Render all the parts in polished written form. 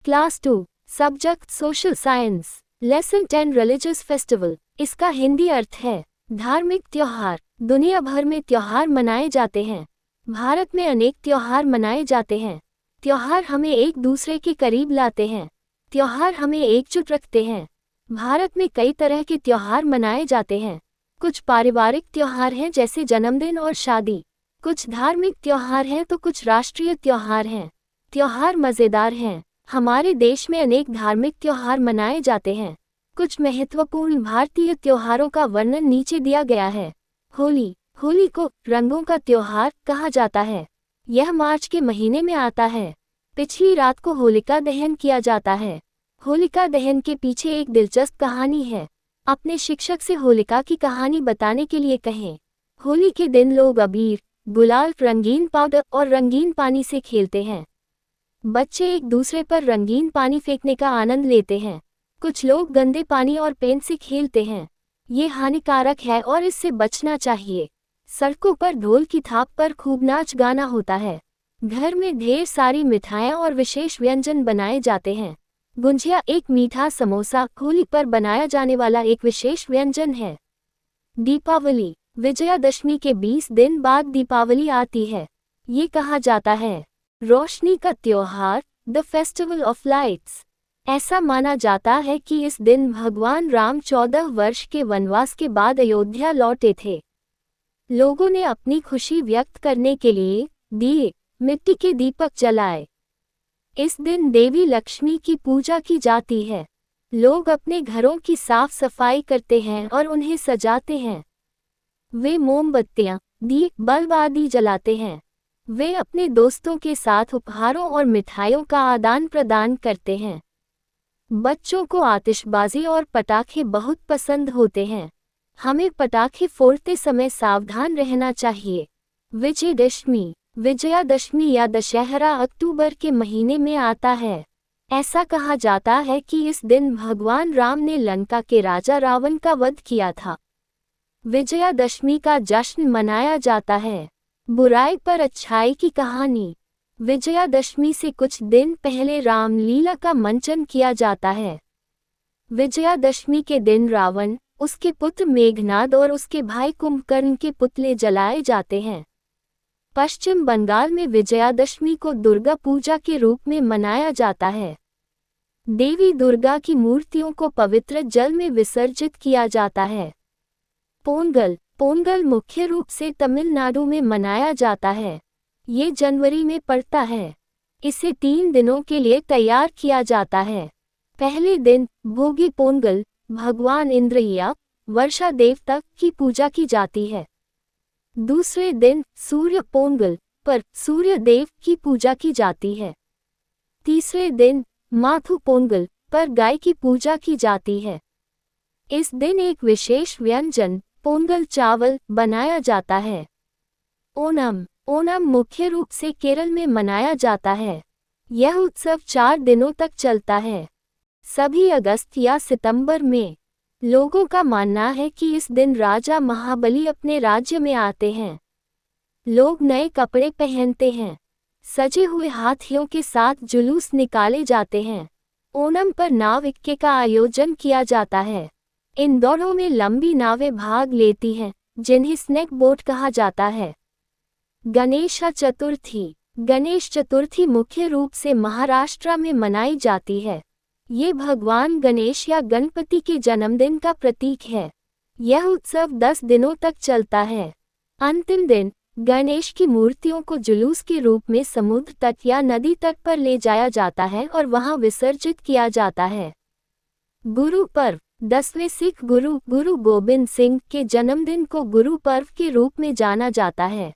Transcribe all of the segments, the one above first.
Class 2, subject social science, lesson 10 religious festival. इसका हिंदी अर्थ है धार्मिक त्योहार। दुनिया भर में त्योहार मनाए जाते हैं। भारत में अनेक त्योहार मनाए जाते हैं। त्योहार हमें एक दूसरे के करीब लाते हैं। त्योहार हमें एकजुट रखते हैं। भारत में कई तरह के त्योहार मनाए जाते हैं। कुछ पारिवारिक त्योहार हैं जैसे जन्मदिन और शादी। कुछ धार्मिक त्योहार हैं तो कुछ राष्ट्रीय त्योहार हैं। त्योहार मज़ेदार हैं। हमारे देश में अनेक धार्मिक त्योहार मनाए जाते हैं। कुछ महत्वपूर्ण भारतीय त्योहारों का वर्णन नीचे दिया गया है। होली। होली को रंगों का त्योहार कहा जाता है। यह मार्च के महीने में आता है। पिछली रात को होलिका दहन किया जाता है। होलिका दहन के पीछे एक दिलचस्प कहानी है। अपने शिक्षक से होलिका की कहानी बताने के लिए कहें। होली के दिन लोग अबीर, गुलाल, रंगीन पाउडर और रंगीन पानी से खेलते हैं। बच्चे एक दूसरे पर रंगीन पानी फेंकने का आनंद लेते हैं। कुछ लोग गंदे पानी और पेंट से खेलते हैं। ये हानिकारक है और इससे बचना चाहिए। सड़कों पर ढोल की थाप पर खूब नाच गाना होता है। घर में ढेर सारी मिठाइयाँ और विशेष व्यंजन बनाए जाते हैं। गुंजिया एक मीठा समोसा होली पर बनाया जाने वाला एक विशेष व्यंजन है। दीपावली। विजयादशमी के 20 दिन बाद दीपावली आती है। ये कहा जाता है रोशनी का त्योहार, द फेस्टिवल ऑफ लाइट्स। ऐसा माना जाता है कि इस दिन भगवान राम 14 वर्ष के वनवास के बाद अयोध्या लौटे थे। लोगों ने अपनी खुशी व्यक्त करने के लिए दिए, मिट्टी के दीपक जलाए। इस दिन देवी लक्ष्मी की पूजा की जाती है। लोग अपने घरों की साफ सफाई करते हैं और उन्हें सजाते हैं। वे मोमबत्तियां, दीप, बल्ब आदि जलाते हैं। वे अपने दोस्तों के साथ उपहारों और मिठाइयों का आदान प्रदान करते हैं। बच्चों को आतिशबाजी और पटाखे बहुत पसंद होते हैं। हमें पटाखे फोड़ते समय सावधान रहना चाहिए। विजयदशमी। विजयादशमी या दशहरा अक्टूबर के महीने में आता है। ऐसा कहा जाता है कि इस दिन भगवान राम ने लंका के राजा रावण का वध किया था। विजयादशमी का जश्न मनाया जाता है। बुराई पर अच्छाई की कहानी। विजयादशमी से कुछ दिन पहले रामलीला का मंचन किया जाता है। विजयादशमी के दिन रावण, उसके पुत्र मेघनाद और उसके भाई कुंभकर्ण के पुतले जलाए जाते हैं। पश्चिम बंगाल में विजयादशमी को दुर्गा पूजा के रूप में मनाया जाता है। देवी दुर्गा की मूर्तियों को पवित्र जल में विसर्जित किया जाता है। पोंगल। पोंगल मुख्य रूप से तमिलनाडु में मनाया जाता है। ये जनवरी में पड़ता है। इसे 3 दिनों के लिए तैयार किया जाता है। पहले दिन भोगी पोंगल, भगवान इंद्र या वर्षा देवता की पूजा की जाती है। दूसरे दिन सूर्य पोंगल पर सूर्य देव की पूजा की जाती है। तीसरे दिन माथु पोंगल पर गाय की पूजा की जाती है। इस दिन एक विशेष व्यंजन पोंगल चावल बनाया जाता है। ओणम। ओणम मुख्य रूप से केरल में मनाया जाता है। यह उत्सव 4 दिनों तक चलता है, सभी अगस्त या सितंबर में। लोगों का मानना है कि इस दिन राजा महाबली अपने राज्य में आते हैं। लोग नए कपड़े पहनते हैं। सजे हुए हाथियों के साथ जुलूस निकाले जाते हैं। ओणम पर नाव इक्के का आयोजन किया जाता है। इन दौड़ों में लंबी नावें भाग लेती हैं, जिन्हें स्नेक बोट कहा जाता है। गणेश चतुर्थी। गणेश चतुर्थी मुख्य रूप से महाराष्ट्र में मनाई जाती है। ये भगवान गणेश या गणपति के जन्मदिन का प्रतीक है। यह उत्सव 10 दिनों तक चलता है। अंतिम दिन गणेश की मूर्तियों को जुलूस के रूप में समुद्र तट या नदी तट पर ले जाया जाता है और वहां विसर्जित किया जाता है। गुरु पर्व। 10वें सिख गुरु गुरु गोबिंद सिंह के जन्मदिन को गुरु पर्व के रूप में जाना जाता है।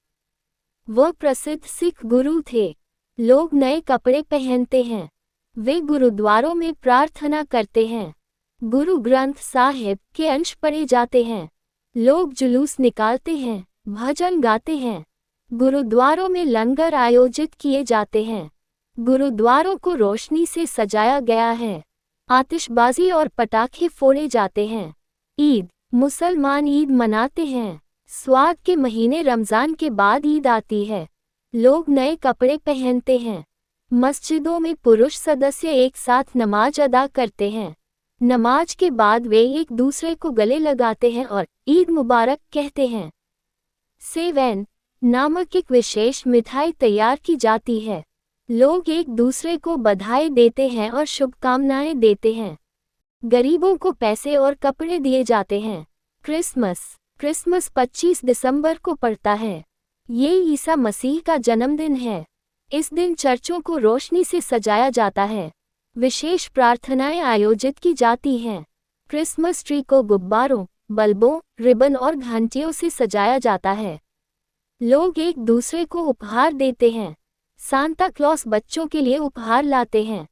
वह प्रसिद्ध सिख गुरु थे। लोग नए कपड़े पहनते हैं। वे गुरुद्वारों में प्रार्थना करते हैं। गुरु ग्रंथ साहिब के अंश पढ़े जाते हैं। लोग जुलूस निकालते हैं, भजन गाते हैं। गुरुद्वारों में लंगर आयोजित किए जाते हैं। गुरुद्वारों को रोशनी से सजाया गया है। आतिशबाजी और पटाखे फोड़े जाते हैं। ईद। मुसलमान ईद मनाते हैं। स्वाद के महीने रमज़ान के बाद ईद आती है। लोग नए कपड़े पहनते हैं। मस्जिदों में पुरुष सदस्य एक साथ नमाज अदा करते हैं। नमाज के बाद वे एक दूसरे को गले लगाते हैं और ईद मुबारक कहते हैं। सेवैन नामक एक विशेष मिठाई तैयार की जाती है। लोग एक दूसरे को बधाई देते हैं और शुभकामनाएं देते हैं। गरीबों को पैसे और कपड़े दिए जाते हैं। क्रिसमस 25 दिसंबर को पड़ता है। ये ईसा मसीह का जन्मदिन है। इस दिन चर्चों को रोशनी से सजाया जाता है। विशेष प्रार्थनाएं आयोजित की जाती हैं। क्रिसमस ट्री को गुब्बारों, बल्बों, रिबन और घंटियों से सजाया जाता है। लोग एक दूसरे को उपहार देते हैं। सांता क्लॉस बच्चों के लिए उपहार लाते हैं।